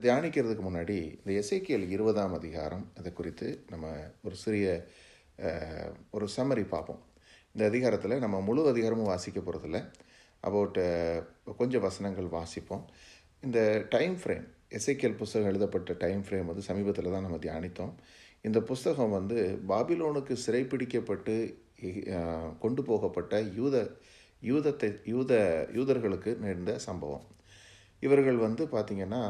தியானிக்கிறதுக்கு முன்னாடி இந்த எசேக்கியேல் 20ஆம் அதிகாரம் அதை குறித்து நம்ம ஒரு சிறிய ஒரு சம்மரி பார்ப்போம். இந்த அதிகாரத்தில் நம்ம முழு அதிகாரமும் வாசிக்க போகிறதில்ல. அபவுட் கொஞ்சம் வசனங்கள் வாசிப்போம். இந்த டைம் ஃப்ரேம், எசேக்கியேல் புஸ்தகம் எழுதப்பட்ட டைம் ஃப்ரேம் வந்து சமீபத்தில் தான் நம்ம தியானித்தோம். இந்த புஸ்தகம் வந்து பாபிலோனுக்கு சிறைப்பிடிக்கப்பட்டு கொண்டு போகப்பட்ட யூதர்களுக்கு நேர்ந்த சம்பவம். இவர்கள் வந்து பார்த்திங்கன்னா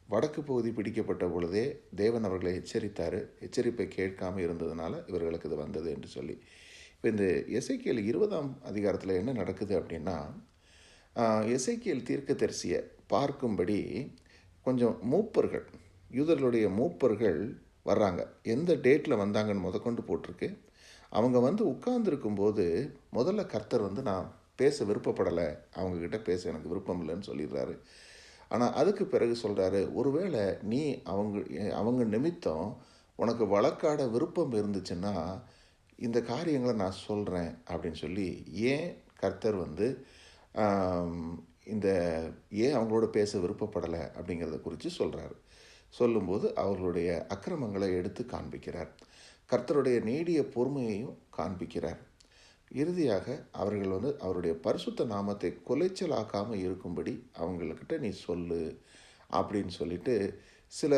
வடக்கு பகுதி பிடிக்கப்பட்ட பொழுதே தேவன் அவர்களை எச்சரித்தார். எச்சரிப்பை கேட்காமல் இருந்ததுனால இவர்களுக்கு இது வந்தது என்று சொல்லி. இப்போ இந்த எசேக்கியேல் 20ஆம் அதிகாரத்தில் என்ன நடக்குது அப்படின்னா, எசேக்கியேல் தீர்க்கதரிசியை பார்க்கும்படி கொஞ்சம் மூப்பர்கள், யூதர்களுடைய மூப்பர்கள் வர்றாங்க. எந்த டேட்டில் வந்தாங்கன்னு முதற்கொண்டு போட்டிருக்கு. அவங்க வந்து உட்கார்ந்துருக்கும்போது முதல்ல கர்த்தர் வந்து நான் பேச விருப்பப்படலை, அவங்கக்கிட்ட பேச எனக்கு விருப்பம் இல்லைன்னு சொல்லிடுறாரு. ஆனால் அதுக்கு பிறகு சொல்கிறாரு, ஒருவேளை நீ அவங்க நிமித்தம் உனக்கு வழக்காட விருப்பம் இருந்துச்சுன்னா இந்த காரியங்களை நான் சொல்கிறேன் அப்படின்னு சொல்லி ஏன் கர்த்தர் வந்து ஏன் அவங்களோட பேச விருப்பப்படலை அப்படிங்கிறத குறித்து சொல்கிறாரு. சொல்லும்போது அவர்களுடைய அக்கிரமங்களை எடுத்து காண்பிக்கிறார். கர்த்தருடைய நீடிய பொறுமையையும் காண்பிக்கிறார். இறுதியாக அவர்கள் வந்து அவருடைய பரிசுத்த நாமத்தை கொலைச்சலாக்காமல் இருக்கும்படி அவங்கக்கிட்ட நீ சொல்லு அப்படின்னு சொல்லிட்டு சில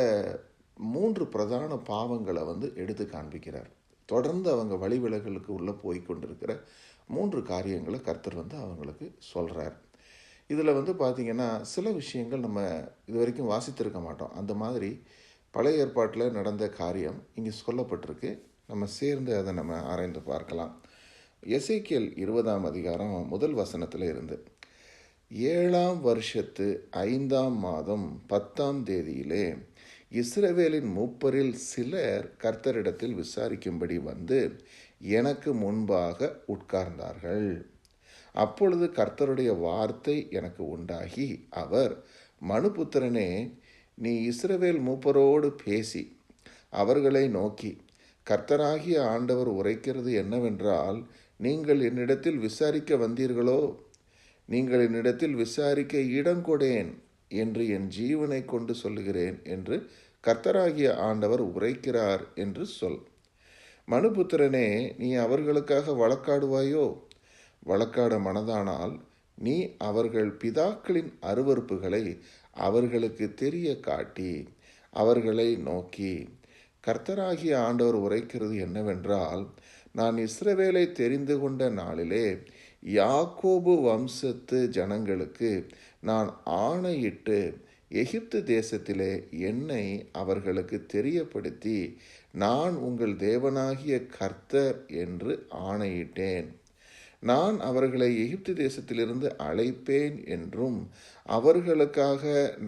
3 பிரதான பாவங்களை வந்து எடுத்து காண்பிக்கிறார். தொடர்ந்து அவங்க வழிவிலகலுக்கு உள்ளே போய் கொண்டிருக்கிற 3 காரியங்களை கர்த்தர் வந்து அவங்களுக்கு சொல்கிறார். இதில் வந்து பார்த்திங்கன்னா சில விஷயங்கள் நம்ம இது வரைக்கும் வாசித்திருக்க மாட்டோம். அந்த மாதிரி பழைய ஏற்பாட்டில் நடந்த காரியம் இங்கே சொல்லப்பட்டிருக்கு. நம்ம சேர்ந்து அதை நம்ம ஆராய்ந்து பார்க்கலாம். எசேக்கியேல் 20ஆம் அதிகாரம் முதல் வசனத்தில் இருந்து, 7ஆம் வருஷத்து 5ஆம் மாதம் 10ஆம் தேதியிலே இஸ்ரவேலின் மூப்பரில் சிலர் கர்த்தரிடத்தில் விசாரிக்கும்படி வந்து எனக்கு முன்பாக உட்கார்ந்தார்கள். அப்பொழுது கர்த்தருடைய வார்த்தை எனக்கு உண்டாகி, அவர், மனுபுத்திரனே, நீ இஸ்ரவேல் மூப்பரோடு பேசி அவர்களை நோக்கி, கர்த்தராகிய ஆண்டவர் உரைக்கிறது என்னவென்றால், நீங்கள் என்னிடத்தில் விசாரிக்க வந்தீர்களோ, நீங்கள் என்னிடத்தில் விசாரிக்க இடங்கொடேன் என்று என் ஜீவனை கொண்டு சொல்லுகிறேன் என்று கர்த்தராகிய ஆண்டவர் உரைக்கிறார் என்று சொல். மனுபுத்திரனே, நீ அவர்களுக்காக வழக்காடுவாயோ? வழக்காட மனதானால் நீ அவர்கள் பிதாக்களின் அருவருப்புகளை அவர்களுக்கு தெரிய காட்டி அவர்களை நோக்கி, கர்த்தராகிய ஆண்டவர் உரைக்கிறது என்னவென்றால், நான் இஸ்ரவேலை தெரிந்து கொண்ட நாளிலே யாக்கோபு வம்சத்து ஜனங்களுக்கு நான் ஆணையிட்டு எகிப்து தேசத்திலே என்னை அவர்களுக்கு தெரியப்படுத்தி, நான் உங்கள் தேவனாகிய கர்த்தர் என்று ஆணையிட்டேன். நான் அவர்களை எகிப்து தேசத்திலிருந்து அழைப்பேன் என்றும், அவர்களுக்காக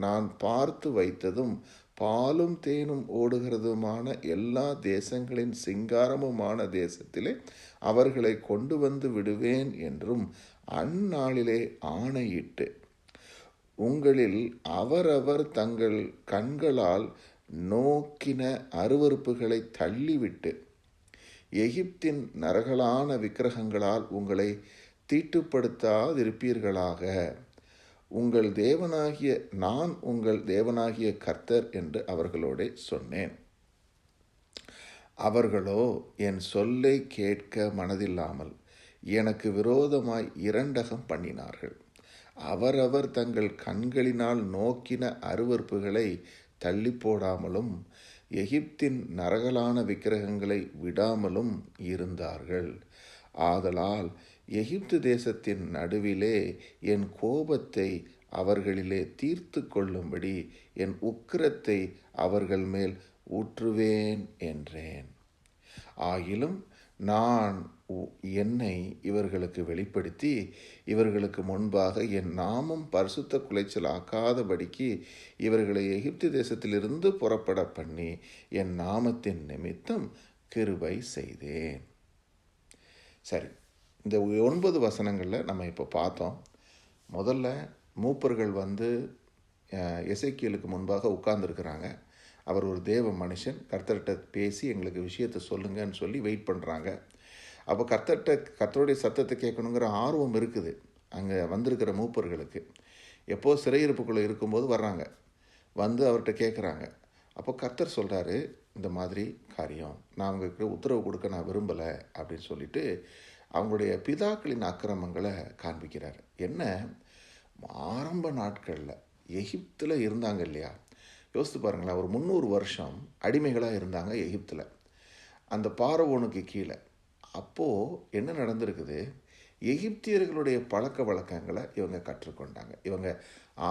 நான் பார்த்து வைத்ததும் பாலும் தேனும் ஓடுகிறதுமான எல்லா தேசங்களின் சிங்காரமுமான தேசத்திலே அவர்களை கொண்டு வந்து விடுவேன் என்றும் அந்நாளிலே ஆணையிட்டு, உங்களில் அவரவர் தங்கள் கண்களால் நோக்கின அருவருப்புகளை தள்ளிவிட்டு எகிப்தின் நரகலான விக்கிரகங்களால் உங்களை தீட்டுப்படுத்தாதிருப்பீர்களாக. நான் உங்கள் தேவனாகிய கர்த்தர் என்று அவர்களோட சொன்னேன். அவர்களோ என் சொல்லை கேட்க மனதில்லாமல் எனக்கு விரோதமாய் இரண்டகம் பண்ணினார்கள். அவரவர் தங்கள் கண்களினால் நோக்கின அருவருப்புகளை தள்ளி போடாமலும் எகிப்தின் நரகலான விக்கிரகங்களை விடாமலும் இருந்தார்கள். ஆதலால் எகிப்து தேசத்தின் நடுவிலே என் கோபத்தை அவர்களிலே தீர்த்து கொள்ளும்படி என் உக்கிரத்தை அவர்கள் மேல் ஊற்றுவேன் என்றேன். ஆகிலும் நான் என்னை இவர்களுக்கு வெளிப்படுத்தி இவர்களுக்கு முன்பாக என் நாமம் பரிசுத்த குலைச்சல் ஆக்காதபடிக்கு இவர்களை எகிப்து தேசத்திலிருந்து புறப்பட பண்ணி என் நாமத்தின் நிமித்தம் கிருபை செய்தேன். சரி, இந்த 9 வசனங்களில் நம்ம இப்போ பார்த்தோம். முதல்ல மூப்பர்கள் வந்து எசேக்கியேலுக்கு முன்பாக உட்கார்ந்துருக்கிறாங்க. அவர் ஒரு தேவ மனுஷன், கர்த்தர்கிட்ட பேசி எங்களுக்கு விஷயத்தை சொல்லுங்கன்னு சொல்லி வெயிட் பண்ணுறாங்க. அப்போ கர்த்தருடைய சத்தத்தை கேட்கணுங்கிற ஆர்வம் இருக்குது அங்கே வந்திருக்கிற மூப்பர்களுக்கு. எப்போது சிறையிருப்புக்குள்ளே இருக்கும்போது வர்றாங்க. வந்து அவர்கிட்ட கேட்குறாங்க. அப்போ கர்த்தர் சொல்கிறாரு, இந்த மாதிரி காரியம் நான் அவங்களுக்கு உத்தரவு கொடுக்க நான் விரும்பலை அப்படின்னு சொல்லிட்டு அவங்களுடைய பிதாக்களின் அக்கிரமங்களை காண்பிக்கிறார். என்ன, ஆரம்ப நாட்களில் எகிப்தில் இருந்தாங்க இல்லையா, யோசித்து பாருங்களேன். ஒரு 300 வருஷம் அடிமைகளாக இருந்தாங்க எகிப்தில், அந்த பார்வோனுக்கு கீழே. அப்போது என்ன நடந்திருக்குது, எகிப்தியர்களுடைய பழக்க வழக்கங்களை இவங்க கற்றுக்கொண்டாங்க. இவங்க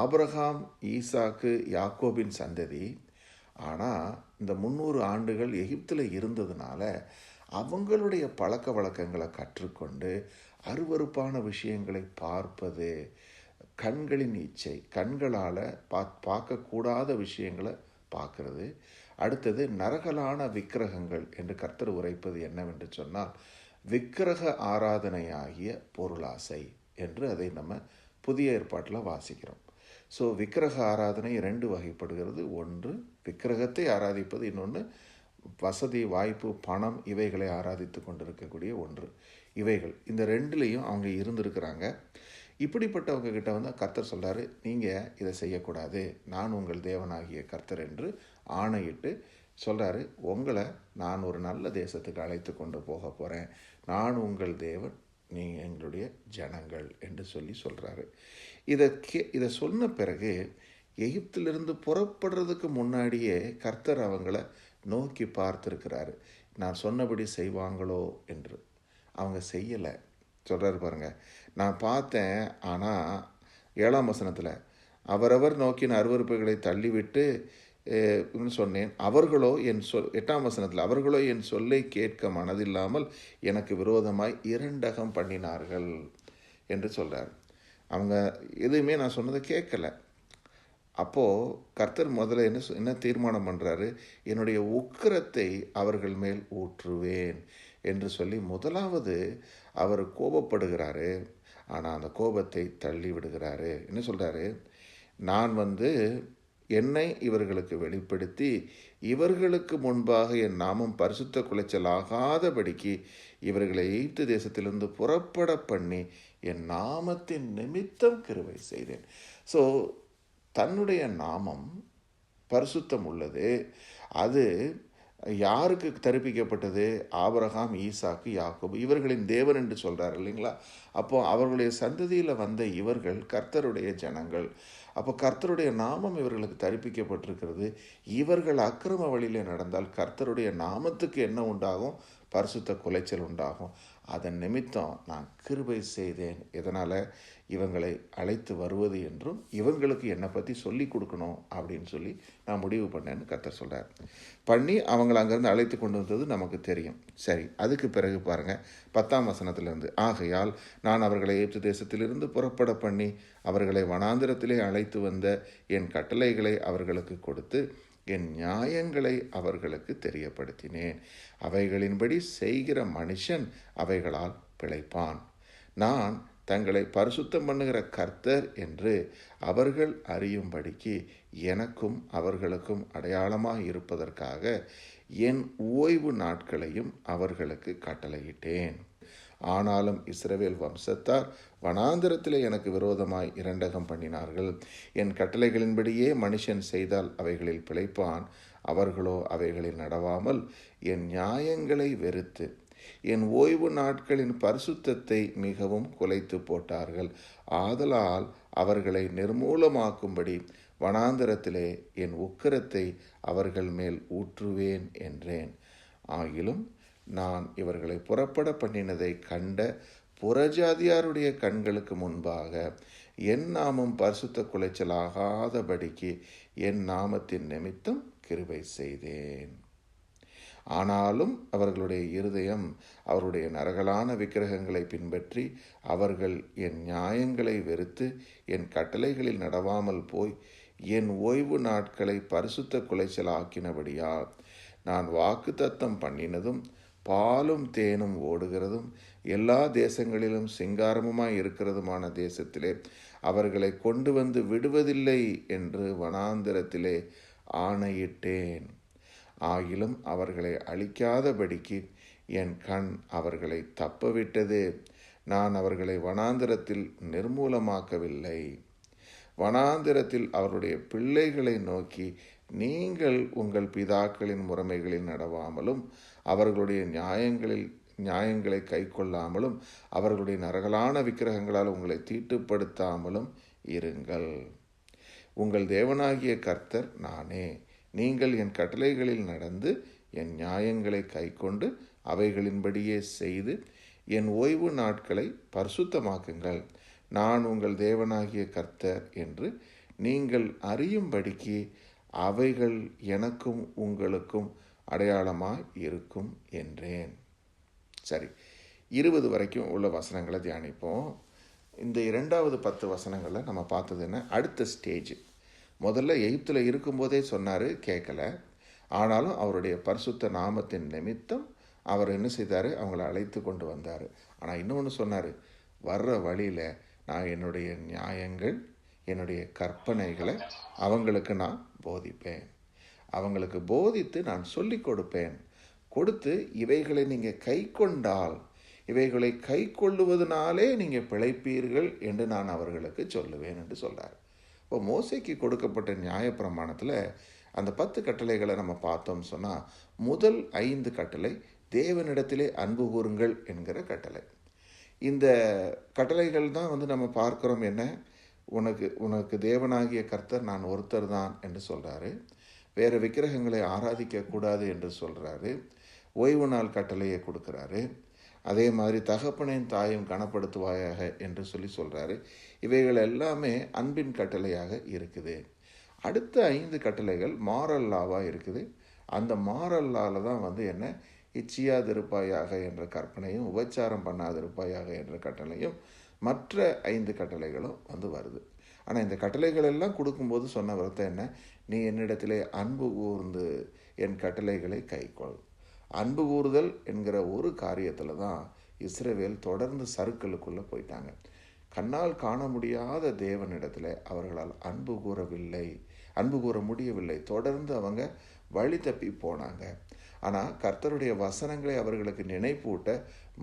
ஆபிரகாம், ஈசாக்கு, யாக்கோபின் சந்ததி. ஆனால் இந்த 300 ஆண்டுகள் எகிப்தில் இருந்ததுனால அவங்களுடைய பழக்க வழக்கங்களை கற்றுக்கொண்டு அருவருப்பான விஷயங்களை பார்ப்பது, கண்களின் இச்சை, கண்களால் பார்க்கக்கூடாத விஷயங்களை பார்க்கறது. அடுத்தது நரகலான விக்கிரகங்கள் என்று கர்த்தர் உரைப்பது என்னவென்று சொன்னால் விக்கிரக ஆராதனையாகிய பொருளாசை என்று அதை நம்ம புதிய ஏற்பாட்டில் வாசிக்கிறோம். ஸோ விக்கிரக ஆராதனை 2 வகைப்படுகிறது. ஒன்று விக்கிரகத்தை ஆராதிப்பது, இன்னொன்று வசதி, வாய்ப்பு, பணம் இவைகளை ஆராதித்து கொண்டிருக்கக்கூடிய ஒன்று. இவைகள் இந்த 2லேயும் அவங்க இருந்திருக்கிறாங்க. இப்படிப்பட்டவங்க கிட்ட வந்து கர்த்தர் சொல்கிறாரு, நீங்கள் இதை செய்யக்கூடாது, நான் உங்கள் தேவனாகிய கர்த்தர் என்று ஆணையிட்டு சொல்கிறாரு. உங்களை நான் ஒரு நல்ல தேசத்துக்கு அழைத்து கொண்டு போக போகிறேன், நான் உங்கள் தேவன், நீங்கள் எங்களுடைய ஜனங்கள் என்று சொல்கிறாரு. இதை சொன்ன பிறகு எகிப்திலிருந்து புறப்படுறதுக்கு முன்னாடியே கர்த்தர் அவங்கள நோக்கி பார்த்துருக்கிறாரு. நான் சொன்னபடி செய்வாங்களோ என்று. அவங்க செய்யலை. சொல்கிறாரு பாருங்க, நான் பார்த்தேன், ஆனால் 7ஆம் வசனத்தில் அவரவர் நோக்கின அருவருப்புகளை தள்ளிவிட்டு சொன்னேன், அவர்களோ என் 8ஆம் வசனத்தில் அவர்களோ என் சொல்லை கேட்க மனதில்லாமல் எனக்கு விரோதமாய் 2 அகம் பண்ணினார்கள் என்று சொல்கிறார். அவங்க எதுவுமே நான் சொன்னதை கேட்கலை. அப்போது கர்த்தர் முதல்ல என்ன தீர்மானம் பண்ணுறாரு, என்னுடைய உக்கிரத்தை அவர்கள் மேல் ஊற்றுவேன் என்று சொல்லி முதலாவது அவர் கோபப்படுகிறாரு. ஆனால் அந்த கோபத்தை தள்ளி விடுகிறாரு. என்ன சொல்கிறாரு, நான் என்னை இவர்களுக்கு வெளிப்படுத்தி இவர்களுக்கு முன்பாக என் நாமம் பரிசுத்த குலைச்சலாகாதபடிக்கு இவர்களை எகிப்து தேசத்திலிருந்து புறப்பட பண்ணி என் நாமத்தின் நிமித்தம் கிருபை செய்தேன். ஸோ தன்னுடைய நாமம் பரிசுத்தம் உள்ளது. அது யாருக்கு தரிப்பிக்கப்பட்டது? ஆபிரகாம், ஈசாக்கு, யாக்கோபு இவர்களின் தேவன் என்று சொல்கிறார் இல்லைங்களா. அப்போ அவர்களுடைய சந்ததியில் வந்த இவர்கள் கர்த்தருடைய ஜனங்கள். அப்போ கர்த்தருடைய நாமம் இவர்களுக்கு தரிப்பிக்கப்பட்டிருக்கிறது. இவர்கள் அக்கிரம வழியில் நடந்தால் கர்த்தருடைய நாமத்துக்கு என்ன உண்டாகும்? பரிசுத்த குலைச்சல் உண்டாகும். அதன் நிமித்தம் நான் கிருபை செய்தேன். இதனால் இவங்களை அழைத்து வருவது என்றும் இவங்களுக்கு என்னை பற்றி சொல்லி கொடுக்கணும் அப்படின்னு சொல்லி நான் முடிவு பண்ணேன்னு கர்த்தர் சொல்கிறார். பண்ணி அவங்களை அங்கேருந்து அழைத்து கொண்டு வந்தது நமக்கு தெரியும். சரி, அதுக்கு பிறகு பாருங்கள் 10ஆம் வசனத்திலிருந்து, ஆகையால் நான் அவர்களை எகிப்து தேசத்திலிருந்து புறப்பட பண்ணி அவர்களை வனாந்திரத்திலே அழைத்து வந்த என் கட்டளைகளை அவர்களுக்கு கொடுத்து என் நியாயங்களை அவர்களுக்கு தெரியப்படுத்தினேன். அவைகளின்படி செய்கிற மனுஷன் அவைகளால் பிழைப்பான். நான் தங்களை பரிசுத்தம் பண்ணுகிற கர்த்தர் என்று அவர்கள் அறியும்படிக்கு எனக்கும் அவர்களுக்கும் அடையாளமாக இருப்பதற்காக என் ஓய்வு நாட்களையும் அவர்களுக்கு கட்டளையிட்டேன். ஆனாலும் இஸ்ரவேல் வம்சத்தார் வனாந்திரத்திலே எனக்கு விரோதமாய் 2 அகம் பண்ணினார்கள். என் கட்டளைகளின்படியே மனுஷன் செய்தால் அவைகளில் பிழைப்பான். அவர்களோ அவைகளில் நடவாமல் என் நியாயங்களை வெறுத்து என் ஓய்வு நாட்களின் பரிசுத்தத்தை மிகவும் குலைத்து போட்டார்கள். ஆதலால் அவர்களை நிர்மூலமாக்கும்படி வனாந்திரத்திலே என் உக்கிரத்தை அவர்கள் மேல் ஊற்றுவேன் என்றேன். ஆகிலும் நான் இவர்களை புறப்பட பண்ணினதை கண்ட புறஜாதியாருடைய கண்களுக்கு முன்பாக என் நாமம் பரிசுத்த குலைச்சலாகாதபடிக்கு என் நாமத்தின் நிமித்தம் கிருபை செய்தேன். ஆனாலும் அவர்களுடைய இருதயம் அவருடைய நரகலான விக்கிரகங்களை பின்பற்றி அவர்கள் என் நியாயங்களை வெறுத்து என் கட்டளைகளில் நடவாமல் போய் என் ஓய்வு நாட்களை பரிசுத்த குலைச்சலாக்கினபடியால் நான் வாக்குத்தத்தம் பண்ணினதும் பாலும் தேனும் ஓடுகிறதும் எல்லா தேசங்களிலும் சிங்காரமுமாய் இருக்கிறதுமான தேசத்திலே அவர்களை கொண்டு வந்து விடுவதில்லை என்று வனாந்திரத்திலே ஆணையிட்டேன். ஆகிலும் அவர்களை அழிக்காதபடிக்கு என் கண் அவர்களை தப்பவிட்டது. நான் அவர்களை வனாந்திரத்தில் நிர்மூலமாக்கவில்லை. வனாந்திரத்தில் அவருடைய பிள்ளைகளை நோக்கி, நீங்கள் உங்கள் பிதாக்களின் முறைமைகளில் நடவாமலும் அவர்களுடைய நியாயங்களை கைக்கொள்ளாமலும் அவர்களுடைய நரகலான விக்கிரகங்களால் உங்களை தீட்டுப்படுத்தாமலும் இருங்கள். உங்கள் தேவனாகிய கர்த்தர் நானே. நீங்கள் என் கட்டளைகளில் நடந்து என் நியாயங்களை கைக்கொண்டு அவைகளின்படியே செய்து என் ஓய்வு நாட்களை பரிசுத்தமாக்குங்கள். நான் உங்கள் தேவனாகிய கர்த்தர் என்று நீங்கள் அறியும்படிக்கு அவைகள் எனக்கும் உங்களுக்கும் அடையாளமாய் இருக்கும் என்றேன். சரி, 20 வரைக்கும் உள்ள வசனங்களை தியானிப்போம். இந்த 2வது 10 வசனங்களில் நம்ம பார்த்தது என்ன? அடுத்த ஸ்டேஜ். முதல்ல எகிப்தில் இருக்கும்போதே சொன்னார், கேட்கல. ஆனாலும் அவருடைய பரிசுத்த நாமத்தின் நிமித்தம் அவர் என்ன செய்தார்? அவங்கள அழைத்து கொண்டு வந்தார். ஆனால் இன்னொன்று சொன்னார், வர்ற வழியில் நான் என்னுடைய நியாயங்கள், என்னுடைய கற்பனைகளை அவங்களுக்கு நான் போதிப்பேன். அவங்களுக்கு போதித்து நான் சொல்லி கொடுத்து இவைகளை நீங்கள் கை கொண்டால், இவைகளை கை கொள்ளுவதனாலே நீங்கள் பிழைப்பீர்கள் என்று நான் அவர்களுக்கு சொல்லுவேன் என்று சொல்கிறார். இப்போ மோசேக்கு கொடுக்கப்பட்ட நியாயப்பிரமாணத்தில் அந்த 10 கட்டளைகளை நம்ம பார்த்தோம் சொன்னால், முதல் 5 கட்டளை தேவனிடத்திலே அன்பு கூறுங்கள் என்கிற கட்டளை. இந்த கட்டளைகள் தான் நம்ம பார்க்குறோம். என்ன? உனக்கு தேவனாகிய கர்த்தர் நான் ஒருத்தர் தான் என்று சொல்கிறாரு. வேறு விக்கிரகங்களை ஆராதிக்கக்கூடாது என்று சொல்கிறாரு. ஓய்வு நாள் கட்டளையை கொடுக்குறாரு. அதே மாதிரி தகப்பனையும் தாயும் கனப்படுத்துவாயாக என்று சொல்கிறாரு. இவைகள் எல்லாமே அன்பின் கட்டளையாக இருக்குது. அடுத்த 5 கட்டளைகள் மாரல் லாவாக இருக்குது. அந்த மாரல் லாவில் தான் என்ன, இச்சியாதிருப்பாயாக என்ற கற்பனையும் உபச்சாரம் பண்ணாதிருப்பாயாக என்ற கட்டளையும் மற்ற 5 கட்டளைகளும் வருது. ஆனால் இந்த கட்டளைகள் எல்லாம் கொடுக்கும்போது சொன்ன வார்த்தை என்ன? நீ என்னிடத்திலே அன்பு கூர்ந்து என் கட்டளைகளை கைக்கொள். அன்பு கூறுதல் என்கிற ஒரு காரியத்தில் தான் இஸ்ரவேல் தொடர்ந்து சறுக்கலுக்குள்ளே போயிட்டாங்க. கண்ணால் காண முடியாத தேவனிடத்தில் அவர்களால் அன்பு கூற முடியவில்லை. தொடர்ந்து அவங்க வழி தப்பி போனாங்க. ஆனால் கர்த்தருடைய வசனங்களை அவர்களுக்கு நினைப்பூட்ட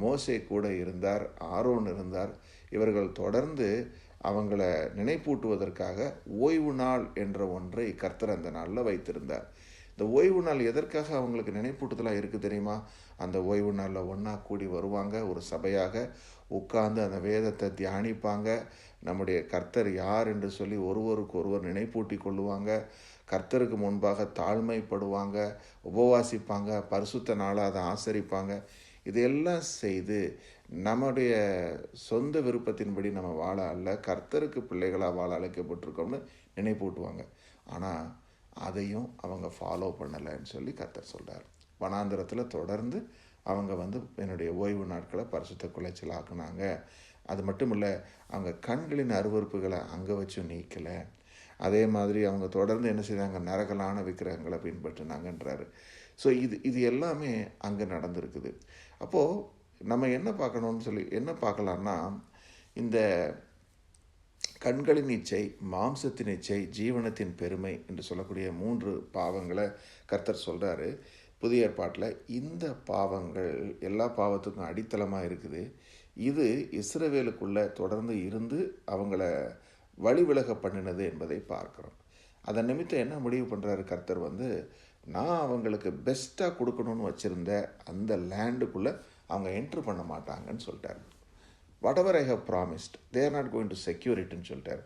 மோசே கூட இருந்தார், ஆரோன் இருந்தார். இவர்கள் தொடர்ந்து அவங்கள நினைப்பூட்டுவதற்காக ஓய்வு நாள் என்ற ஒன்றை கர்த்தர் அந்த நாளில் வைத்திருந்தார். இந்த ஓய்வு நாள் எதற்காக அவங்களுக்கு நினைப்பூட்டுதலாக இருக்குது தெரியுமா? அந்த ஓய்வு நாளில் ஒன்றா கூடி வருவாங்க, ஒரு சபையாக உட்கார்ந்து அந்த வேதத்தை தியானிப்பாங்க. நம்முடைய கர்த்தர் யார் என்று சொல்லி ஒருவருக்கு ஒருவர் நினைப்பூட்டி கொள்ளுவாங்க. கர்த்தருக்கு முன்பாக தாழ்மைப்படுவாங்க, உபவாசிப்பாங்க, பரிசுத்த நாளாக அதை ஆசரிப்பாங்க. இதையெல்லாம் செய்து நம்முடைய சொந்த விருப்பத்தின்படி நம்ம வாழ அல்ல, கர்த்தருக்கு பிள்ளைகளாக வாழ அழைக்கப்பட்டிருக்கோம்னு நினைப்பூட்டுவாங்க. ஆனால் அதையும் அவங்க ஃபாலோ பண்ணலைன்னு சொல்லி கர்த்தர் சொல்கிறார். வனாந்திரத்தில் தொடர்ந்து அவங்க என்னுடைய ஓய்வு நாட்களை பரிசுத்த குலைச்சல் ஆக்குனாங்க. அது மட்டும் இல்லை, அவங்க கண்களின் அருவருப்புகளை அங்கே வச்சும் நீக்கலை. அதே மாதிரி அவங்க தொடர்ந்து என்ன செய்தாங்க? நரகலான விக்கிரகங்களை பின்பற்றினாங்கன்றாரு. ஸோ இது எல்லாமே அங்கே நடந்திருக்குது. அப்போது நம்ம என்ன பார்க்கலான்னா, இந்த கண்களின் இச்சை, மாம்சத்தின் இச்சை, ஜீவனத்தின் பெருமை என்று சொல்லக்கூடிய 3 பாவங்களை கர்த்தர் சொல்கிறாரு. புதிய ஏற்பாட்டில் இந்த பாவங்கள் எல்லா பாவத்துக்கும் அடித்தளமாக இருக்குது. இது இஸ்ரவேலுக்குள்ளே தொடர்ந்து இருந்து அவங்கள வழிவிலக பண்ணினது என்பதை பார்க்குறோம். அதன் நிமித்தம் என்ன முடிவு பண்ணுறாரு கர்த்தர்? நான் அவங்களுக்கு பெஸ்ட்டாக கொடுக்கணும்னு வச்சுருந்த அந்த லேண்டுக்குள்ளே அவங்க என்ட்ரு பண்ண மாட்டாங்கன்னு சொல்லிட்டார். whatever I have promised, they are not going to secure itன்னு சொல்லிட்டார்.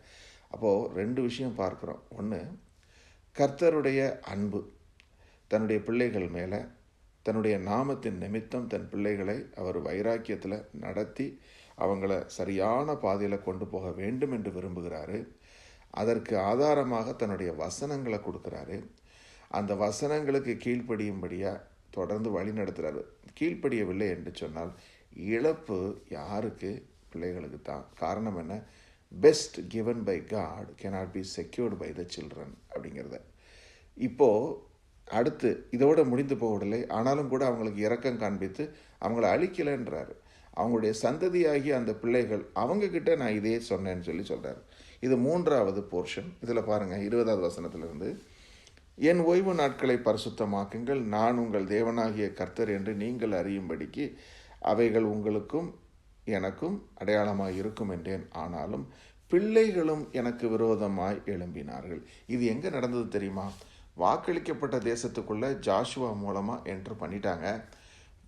அப்போது 2 விஷயம் பார்க்குறோம். ஒன்று, கர்த்தருடைய அன்பு தன்னுடைய பிள்ளைகள் மேலே, தன்னுடைய நாமத்தின் நிமித்தம் தன் பிள்ளைகளை அவர் வைராக்கியத்தில் நடத்தி அவங்கள சரியான பாதையில் கொண்டு போக வேண்டும் என்று விரும்புகிறாரு. அதற்கு ஆதாரமாக தன்னுடைய வசனங்களை கொடுக்குறாரு. அந்த வசனங்களுக்கு கீழ்ப்படியும்படியாக தொடர்ந்து வழி நடத்துகிறாரு. கீழ்ப்படியவில்லை என்று சொன்னால் இழப்பு யாருக்கு? பிள்ளைகளுக்கு தான். காரணம் என்ன? Best given by God cannot be secured by the children அப்படிங்கிறத. இப்போது அடுத்து இதோடு முடிந்து போகவில்லை. ஆனாலும் கூட அவங்களுக்கு இரக்கம் காண்பித்து அவங்கள அழிக்கலைன்றாரு. அவங்களுடைய சந்ததியாகி அந்த பிள்ளைகள் அவங்கக்கிட்ட நான் இதே சொன்னேன்னு சொல்கிறார். இது 3வது போர்ஷன். இதில் பாருங்கள், 20வது வசனத்திலிருந்து, என் ஓய்வு நாட்களை பரிசுத்தமாக்குங்கள், நான் உங்கள் தேவனாகிய கர்த்தர் என்று நீங்கள் அறியும்படிக்கு அவைகள் உங்களுக்கும் எனக்கும் அடையாளமாக இருக்கும் என்றேன். ஆனாலும் பிள்ளைகளும் எனக்கு விரோதமாய் எழும்பினார்கள். இது எங்கே நடந்தது தெரியுமா? வாக்களிக்கப்பட்ட தேசத்துக்குள்ளே ஜாஷுவா மூலமாக என்ட்ரு பண்ணிட்டாங்க.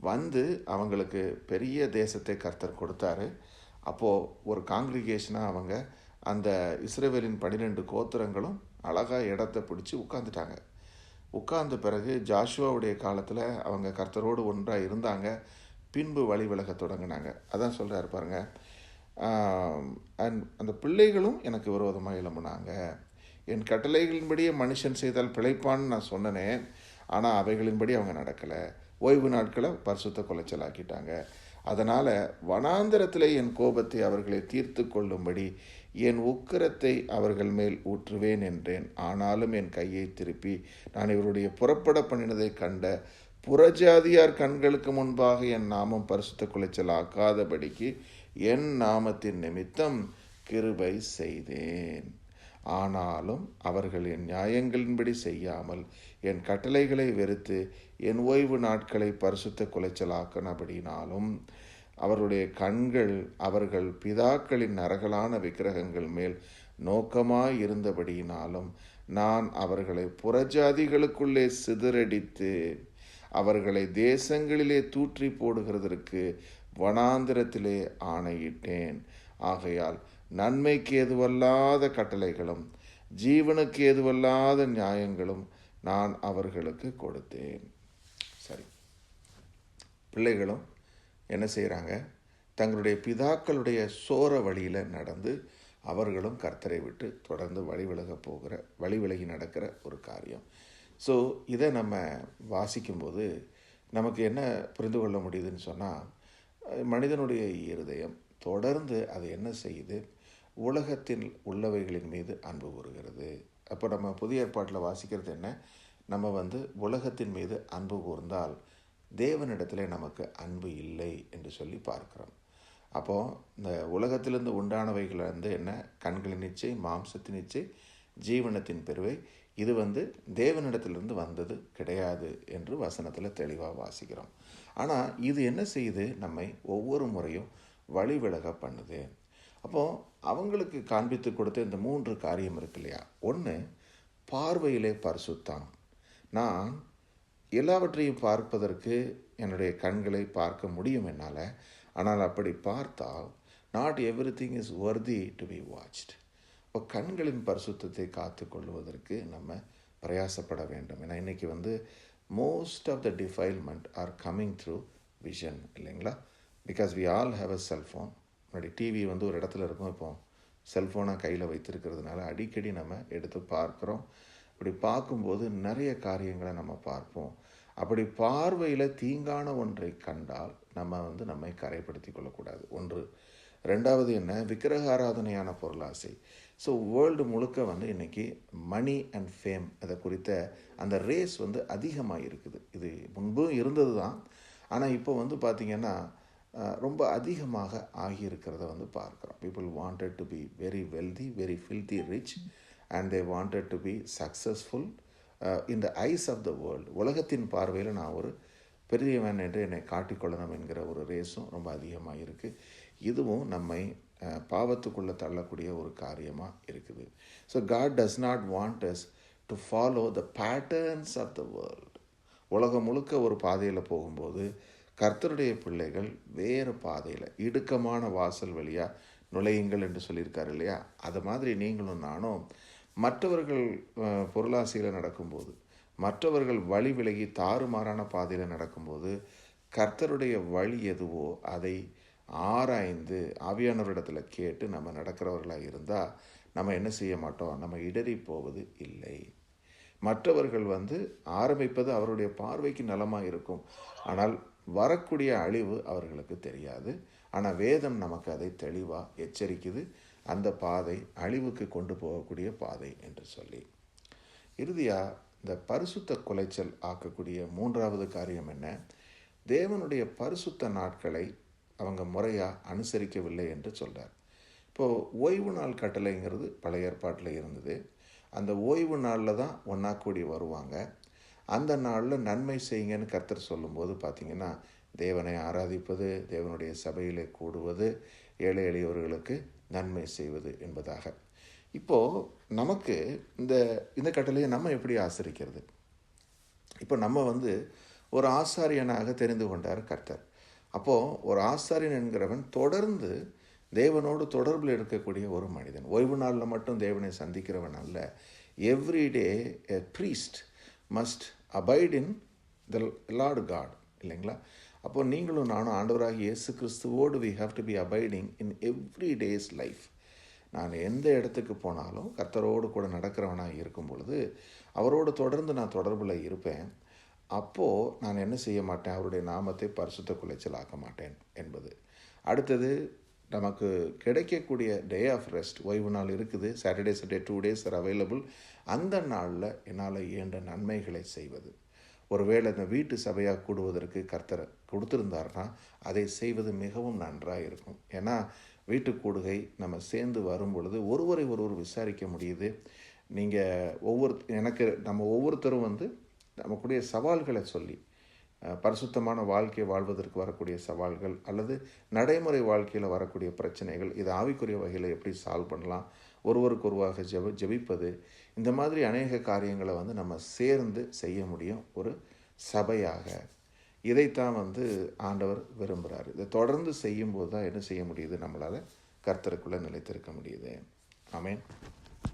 வந்து அவங்களுக்கு பெரிய தேசத்தை கர்த்தர் கொடுத்தாரு. அப்போது ஒரு காங்கிரிகேஷனாக அவங்க அந்த இஸ்ரவேலின் 12 கோத்திரங்களும் அழகாக இடத்தை பிடிச்சி உட்காந்துட்டாங்க. உட்கார்ந்த பிறகு ஜாஷுவாவுடைய காலத்தில் அவங்க கர்த்தரோடு ஒன்றாக இருந்தாங்க. பின்பு வழி விலக தொடங்கினாங்க. அதான் சொல்கிறாரு பாருங்க. அந்த பிள்ளைகளும் எனக்கு விரோதமாக எழும்புனாங்க. என் கட்டளைகளின்படியே மனுஷன் செய்தால் பிழைப்பான்னு நான் சொன்னனேன். ஆனால் அவைகளின்படி அவங்க நடக்கலை. ஓய்வு நாட்களை பரிசுத்த குலைச்சலாக்கிட்டாங்க. அதனால் வனாந்திரத்தில் என் கோபத்தை அவர்களை தீர்த்து கொள்ளும்படி என் உக்கிரத்தை அவர்கள் மேல் ஊற்றுவேன் என்றேன். ஆனாலும் என் கையை திருப்பி நான் இவருடைய புறப்பட பண்ணினதை கண்ட புறஜாதியார் கண்களுக்கு முன்பாக என் நாமம் பரிசுத்த குலைச்சல் ஆக்காதபடிக்கு என் நாமத்தின் நிமித்தம் கிருபை செய்தேன். ஆனாலும் அவர்கள் என் நியாயங்களின்படி செய்யாமல் என் கட்டளைகளை வெறுத்து என் ஓய்வு நாட்களை பரிசுத்த குலைச்சலாக்கினபடினாலும் அவருடைய கண்கள் அவர்கள் பிதாக்களின் நரகலான விக்கிரகங்கள் மேல் நோக்கமாய் இருந்தபடியினாலும் நான் அவர்களை புறஜாதிகளுக்குள்ளே சிதறடித்து அவர்களை தேசங்களிலே தூற்றி போடுகிறதற்கு வனாந்திரத்திலே ஆணையிட்டேன். ஆகையால் நன்மைக்கு ஏதுவல்லாத கட்டளைகளும் ஜீவனுக்கு ஏதுவல்லாத நியாயங்களும் நான் அவர்களுக்கு கொடுத்தேன். சரி, பிள்ளைகளும் என்ன செய்கிறாங்க? தங்களுடைய பிதாக்களுடைய சோர வழியில் நடந்து அவர்களும் கர்த்தரை விட்டு தொடர்ந்து வழி விலகி நடக்கிற ஒரு காரியம். ஸோ இதை நம்ம வாசிக்கும்போது நமக்கு என்ன புரிந்து கொள்ள முடியுதுன்னு சொன்னால், மனிதனுடைய இருதயம் தொடர்ந்து அது என்ன செய்யுது? உலகத்தில் உள்ளவைகளின் மீது அன்பு கூறுகிறது. அப்போ நம்ம புதிய ஏற்பாட்டில் வாசிக்கிறது என்ன? நம்ம உலகத்தின் மீது அன்பு கூர்ந்தால் தேவனிடத்தில் நமக்கு அன்பு இல்லை என்று சொல்லி பார்க்கிறோம். அப்போது இந்த உலகத்திலிருந்து உண்டானவைகள் என்ன? கண்களின் இச்சை, மாம்சத்தின் இச்சை, ஜீவனத்தின் பெருவை. இது தேவனிடத்திலிருந்து வந்தது கிடையாது என்று வசனத்தில் தெளிவாக வாசிக்கிறோம். ஆனால் இது என்ன செய்யுது? நம்மை ஒவ்வொரு முறையும் வழி விலக பண்ணுது. அப்போது அவங்களுக்கு காண்பித்து கொடுத்த இந்த 3 காரியம் இருக்கு இல்லையா? 1, பார்வையிலே பரிசுத்தம். நான் எல்லாவற்றையும் பார்ப்பதற்கு என்னுடைய கண்களை பார்க்க முடியும் என்னால். ஆனால் அப்படி பார்த்தால் not everything is worthy to be watched. இப்போ கண்களின் பரிசுத்தத்தை காத்து கொள்வதற்கு நம்ம பிரயாசப்பட வேண்டும். ஏன்னா இன்றைக்கி most of the defilement are coming through vision, இல்லைங்களா? Because we all have a cellphone. முன்னாடி டிவி ஒரு இடத்துல இருக்கும், இப்போ செல்ஃபோனாக கையில் வைத்திருக்கிறதுனால அடிக்கடி நம்ம எடுத்து பார்க்குறோம். அப்படி பார்க்கும்போது நிறைய காரியங்களை நம்ம பார்ப்போம். அப்படி பார்வையில் தீங்கான ஒன்றை கண்டால் நம்ம நம்மை கரைப்படுத்தி கொள்ளக்கூடாது. 1. 2வது என்ன? விக்கிரக ஆராதனையான பொருளாசை. ஸோ வேர்ல்டு முழுக்க இன்றைக்கி மணி அண்ட் ஃபேம் அதை குறித்த அந்த ரேஸ் அதிகமாக இருக்குது. இது முன்பும் இருந்தது தான். ஆனால் இப்போ பார்த்திங்கன்னா ரொம்ப அதிகமாக ஆகியிருக்கிறத பார்க்குறோம். People wanted to be very wealthy, very filthy rich, and they wanted to be successful in the eyes of the world. உலகத்தின் பார்வையில் நான் ஒரு பெரியவன் என்று என்னை காட்டிக்கொள்ளணும் என்கிற ஒரு ரேஸும் ரொம்ப அதிகமாக இருக்குது. இதுவும் நம்மை பாவத்துக்குள்ளே தள்ளக்கூடிய ஒரு காரியமாக இருக்குது. So God does not want us to follow the patterns of the world. உலகம் முழுக்க ஒரு பாதையில் போகும்போது கர்த்தருடைய பிள்ளைகள் வேறு பாதையில் இடுக்கமான வாசல் வழியாக நுழையுங்கள் என்று சொல்லியிருக்காரு இல்லையா? அது மாதிரி நீங்களும் நானும் மற்றவர்கள் பொருளாசையில் நடக்கும்போது, மற்றவர்கள் வழி விலகி தாறுமாறான பாதையில் நடக்கும்போது கர்த்தருடைய வழி எதுவோ அதை ஆராய்ந்து ஆவியானவரிடத்தில் கேட்டு நம்ம நடக்கிறவர்களாக இருந்தால் நம்ம என்ன செய்ய மாட்டோம்? நம்ம இடறி போவது இல்லை. மற்றவர்கள் ஆரம்பிப்பது அவருடைய பார்வைக்கு நலமாக இருக்கும், ஆனால் வரக்கூடிய அழிவு அவர்களுக்கு தெரியாது. ஆனால் வேதம் நமக்கு அதை தெளிவாக எச்சரிக்குது. அந்த பாதை அழிவுக்கு கொண்டு போகக்கூடிய பாதை என்று சொல்லி. இறுதியாக இந்த பரிசுத்த குலைச்சல் ஆக்கக்கூடிய 3வது காரியம் என்ன? தேவனுடைய பரிசுத்த நாட்களை அவங்க முறையாக அனுசரிக்கவில்லை என்று சொல்கிறார். இப்போது ஓய்வு நாள் கட்டளைங்கிறது பழைய ஏற்பாட்டில் இருந்தது. அந்த ஓய்வு நாளில் தான் ஒன்றா கூடி வருவாங்க. அந்த நாளில் நன்மை செய்யுங்கன்னு கர்த்தர் சொல்லும்போது பார்த்திங்கன்னா தேவனை ஆராதிப்பது, தேவனுடைய சபையிலே கூடுவது, ஏழை எளியவர்களுக்கு நன்மை செய்வது என்பதாக. இப்போது நமக்கு இந்த இந்த கட்டளையை நம்ம எப்படி ஆசரிக்கிறது? இப்போ நம்ம வந்து ஒரு ஆசாரியனாக தெரிந்து கொண்டார் கர்த்தர். அப்போது ஒரு ஆசாரியன் என்கிறவன் தொடர்ந்து தேவனோடு தொடர்பில் இருக்கக்கூடிய ஒரு மனிதன். ஓய்வு நாளில் மட்டும் தேவனை சந்திக்கிறவன் அல்ல. Everyday a priest must abide in the lord god, இல்லைங்களா? அப்போது நீங்களும் நானும் ஆண்டவராகிய இயேசு கிறிஸ்துவோடு we have to be abiding in every day's life. நான் எந்த இடத்துக்கு போனாலும் கர்த்தரோடு கூட நடக்கிறவனாக இருக்கும் பொழுது அவரோடு தொடர்ந்து நான் தொடர்பில் இருப்பேன். அப்போது நான் என்ன செய்ய மாட்டேன்? அவருடைய நாமத்தை பரிசுத்த குலைச்சலாக்க மாட்டேன் என்பது. அடுத்தது, நமக்கு கிடைக்கக்கூடிய டே ஆஃப் ரெஸ்ட், ஓய்வு நாள் இருக்குது. Saturday Sunday 2 days are available. அந்த நாளில் என்னால் இயன்ற நன்மைகளை செய்வது. ஒருவேளை இந்த வீட்டு சபையாக கூடுவதற்கு கர்த்தர் கொடுத்துருந்தாருன்னா அதை செய்வது மிகவும் நன்றாக இருக்கும். ஏன்னா வீட்டு கூடுகை நம்ம சேர்ந்து வரும் பொழுது ஒருவரை ஒருவர் விசாரிக்க முடியுது. நம்ம ஒவ்வொருத்தரும் வந்து நமக்குடைய சவால்களை சொல்லி, பரிசுத்தமான வாழ்க்கை வாழ்வதற்கு வரக்கூடிய சவால்கள் அல்லது நடைமுறை வாழ்க்கையில் வரக்கூடிய பிரச்சனைகள், இது ஆவிக்குரிய வகையில் எப்படி சால்வ் பண்ணலாம், ஒருவருக்கு ஒருவாக ஜெபிப்பது, இந்த மாதிரி அநேக காரியங்களை வந்து நம்ம சேர்ந்து செய்ய முடியும் ஒரு சபையாக. இதைத்தான் வந்து ஆண்டவர் விரும்புகிறார். இதை தொடர்ந்து செய்யும்போது தான் என்ன செய்ய முடியுது? நம்மளால் கர்த்தருக்குள்ளே நிலைத்திருக்க முடியுது. ஆமென்.